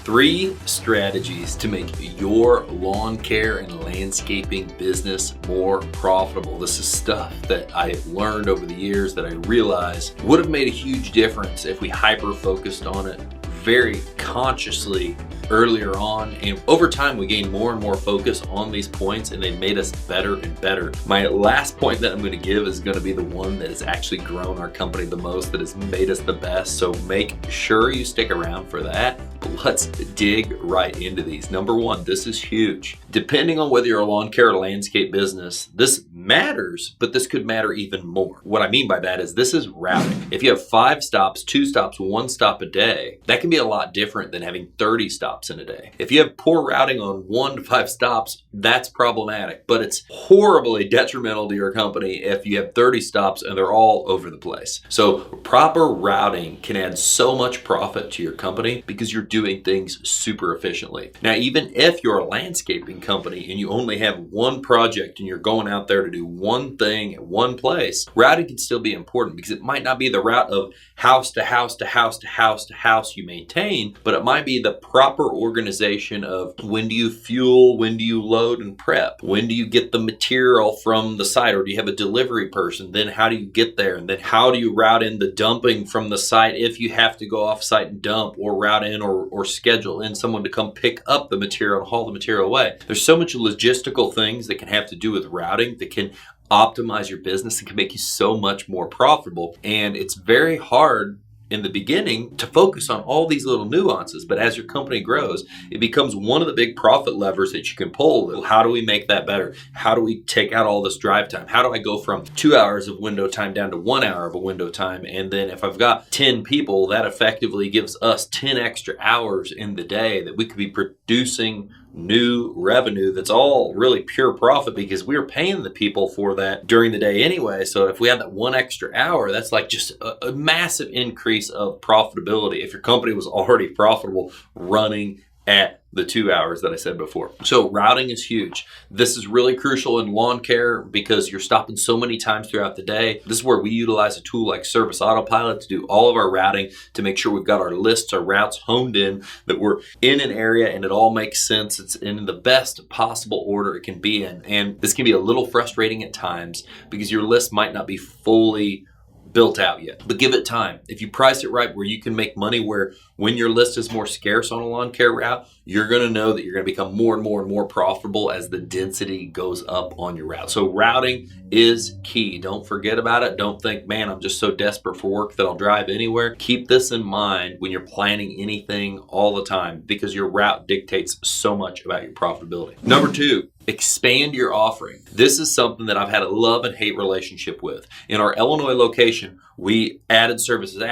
3 strategies to make your lawn care and landscaping business more profitable. This is stuff that I learned over the years that I realized would have made a huge difference if we hyper-focused on it very consciously earlier on, and over time we gained more and more focus on these points, and they made us better and better. My last point that I'm going to give is going to be the one that has actually grown our company the most, that has made us the best, so make sure you stick around for that. But let's dig right into these. Number 1, this is huge. Depending on whether you're a lawn care or landscape business, this matters, but this could matter even more. What I mean by that is this is routing. If you have 5 stops, 2 stops, 1 stop a day, that can be a lot different than having 30 stops in a day. If you have poor routing on 1 to 5 stops, that's problematic, but it's horribly detrimental to your company if you have 30 stops and they're all over the place. So proper routing can add so much profit to your company because you're doing things super efficiently. Now, even if you're a landscaping company and you only have 1 project and you're going out there to do 1 thing at 1 place, routing can still be important because it might not be the route of house to house to house to house to house you maintain, but it might be the proper organization of when do you fuel, when do you load and prep, when do you get the material from the site, or do you have a delivery person, then how do you get there, and then how do you route in the dumping from the site if you have to go off site and dump, or route in or schedule in someone to come pick up the material and haul the material away. There's so much logistical things that can have to do with routing that can optimize your business and can make you so much more profitable. And it's very hard in the beginning to focus on all these little nuances, but as your company grows, it becomes one of the big profit levers that you can pull. How do we make that better? How do we take out all this drive time? How do I go from 2 hours of window time down to 1 hour of a window time? And then if I've got 10 people, that effectively gives us 10 extra hours in the day that we could be producing new revenue that's all really pure profit because we're paying the people for that during the day anyway. So if we had that 1 extra hour, that's like just a massive increase of profitability if your company was already profitable running at the 2 hours that I said before. So routing is huge. This is really crucial in lawn care because you're stopping so many times throughout the day. This is where we utilize a tool like Service Autopilot to do all of our routing to make sure we've got our lists, our routes honed in, that we're in an area and it all makes sense. It's in the best possible order it can be in. And this can be a little frustrating at times because your list might not be fully built out yet, but give it time. If you price it right where you can make money, where when your list is more scarce on a lawn care route, you're going to know that you're going to become more and more and more profitable as the density goes up on your route. So routing is key. Don't forget about it. Don't think, man, I'm just so desperate for work that I'll drive anywhere. Keep this in mind when you're planning anything all the time because your route dictates so much about your profitability. Number 2, expand your offering. This is something that I've had a love and hate relationship with. In our Illinois location, we added services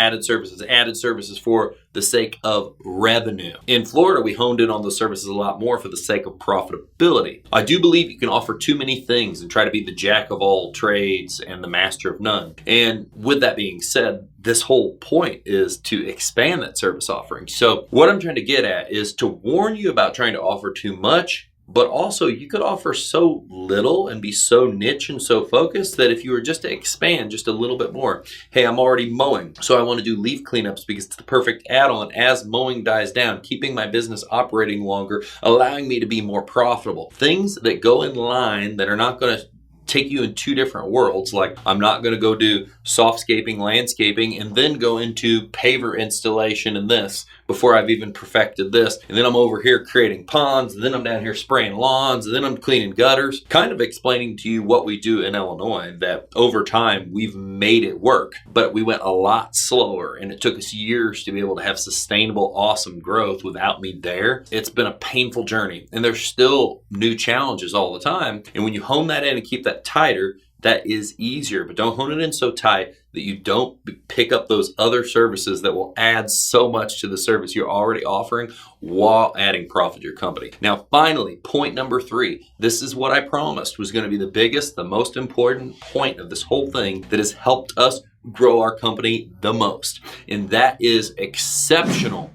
for the sake of revenue. In Florida, we honed in on those services a lot more for the sake of profitability. I do believe you can offer too many things and try to be the jack of all trades and the master of none. And with that being said, this whole point is to expand that service offering. So what I'm trying to get at is to warn you about trying to offer too much, but also you could offer so little and be so niche and so focused that if you were just to expand just a little bit more, hey, I'm already mowing, so I want to do leaf cleanups because it's the perfect add-on as mowing dies down, keeping my business operating longer, allowing me to be more profitable. Things that go in line that are not going to take you in 2 different worlds. Like, I'm not going to go do softscaping, landscaping, and then go into paver installation and this before I've even perfected this. And then I'm over here creating ponds, and then I'm down here spraying lawns, and then I'm cleaning gutters. Kind of explaining to you what we do in Illinois, that over time we've made it work, but we went a lot slower, and it took us years to be able to have sustainable, awesome growth without me there. It's been a painful journey, and there's still new challenges all the time. And when you hone that in and keep that tighter, that is easier, but don't hone it in so tight that you don't pick up those other services that will add so much to the service you're already offering while adding profit to your company. Now, finally, point number 3. This is what I promised was going to be the biggest, the most important point of this whole thing that has helped us grow our company the most. And that is exceptional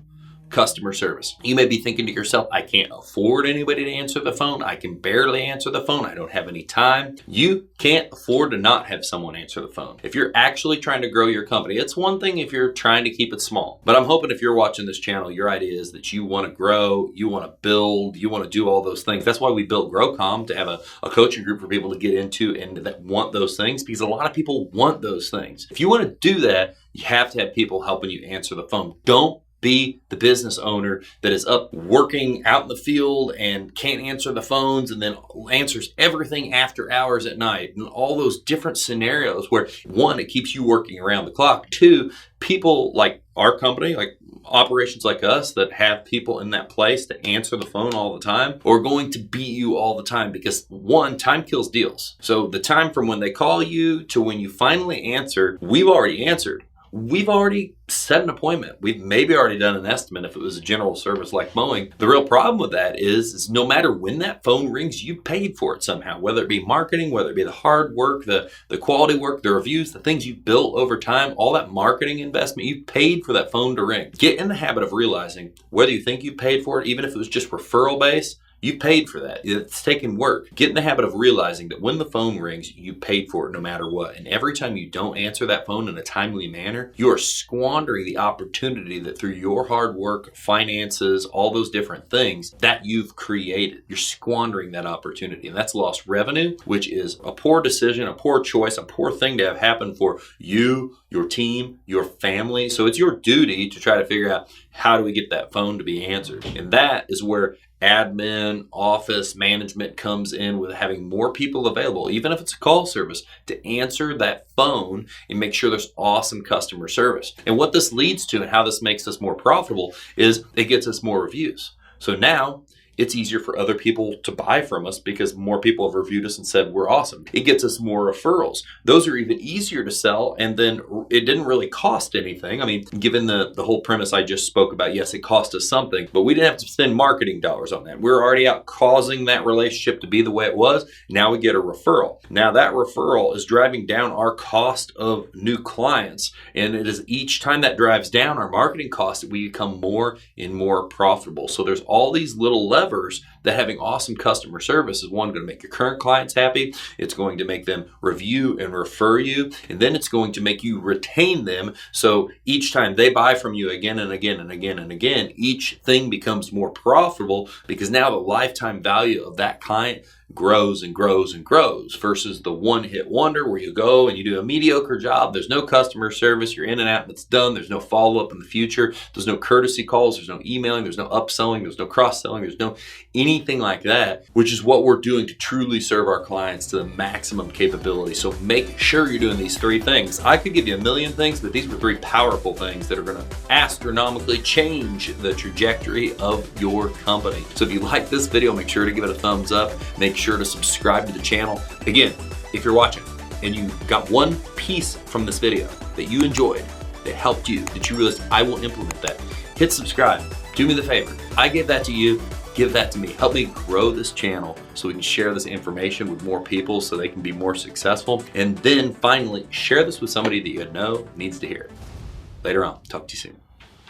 customer service. You may be thinking to yourself, I can't afford anybody to answer the phone. I can barely answer the phone. I don't have any time. You can't afford to not have someone answer the phone. If you're actually trying to grow your company, it's one thing if you're trying to keep it small. But I'm hoping if you're watching this channel, your idea is that you want to grow, you want to build, you want to do all those things. That's why we built GROW Comm, to have a coaching group for people to get into and that want those things, because a lot of people want those things. If you want to do that, you have to have people helping you answer the phone. Don't be the business owner that is up working out in the field and can't answer the phones and then answers everything after hours at night, and all those different scenarios where, one, it keeps you working around the clock. Two, people like our company, like operations like us that have people in that place to answer the phone all the time, are going to beat you all the time, because one, time kills deals. So the time from when they call you to when you finally answer, we've already answered. We've already set an appointment. We've maybe already done an estimate if it was a general service like mowing. The real problem with that is no matter when that phone rings, you paid for it somehow, whether it be marketing, whether it be the hard work, the quality work, the reviews, the things you built over time, all that marketing investment, you paid for that phone to ring. Get in the habit of realizing whether you think you paid for it, even if it was just referral based, you paid for that. It's taken work. Get in the habit of realizing that when the phone rings, you paid for it no matter what. And every time you don't answer that phone in a timely manner, you are squandering the opportunity that through your hard work, finances, all those different things that you've created. You're squandering that opportunity. And that's lost revenue, which is a poor decision, a poor choice, a poor thing to have happen for you, your team, your family. So it's your duty to try to figure out, how do we get that phone to be answered? And that is where admin, office management comes in, with having more people available, even if it's a call service, to answer that phone and make sure there's awesome customer service. And what this leads to, and how this makes us more profitable, is it gets us more reviews. So now it's easier for other people to buy from us because more people have reviewed us and said we're awesome. It gets us more referrals. Those are even easier to sell, and then it didn't really cost anything. I mean, given the whole premise I just spoke about, yes, it cost us something, but we didn't have to spend marketing dollars on that. We were already out causing that relationship to be the way it was. Now we get a referral. Now that referral is driving down our cost of new clients, and it is each time that drives down our marketing costs that we become more and more profitable. So there's all these little levers that having awesome customer service is, one, going to make your current clients happy. It's going to make them review and refer you. And then it's going to make you retain them. So each time they buy from you again and again and again and again, each thing becomes more profitable, because now the lifetime value of that client grows and grows and grows, versus the one-hit wonder where you go and you do a mediocre job. There's no customer service. You're in and out and it's done. There's no follow-up in the future. There's no courtesy calls. There's no emailing. There's no upselling. There's no cross-selling. There's no anything like that, which is what we're doing to truly serve our clients to the maximum capability. So make sure you're doing these three things. I could give you a million things, but these were three powerful things that are going to astronomically change the trajectory of your company. So if you like this video, make sure to give it a thumbs up. Make sure to subscribe to the channel. Again, if you're watching and you got one piece from this video that you enjoyed, that helped you, that you realized I will implement that, hit subscribe. Do me the favor. I gave that to you. Give that to me. Help me grow this channel so we can share this information with more people so they can be more successful. And then finally, share this with somebody that you know needs to hear it. Later on. Talk to you soon.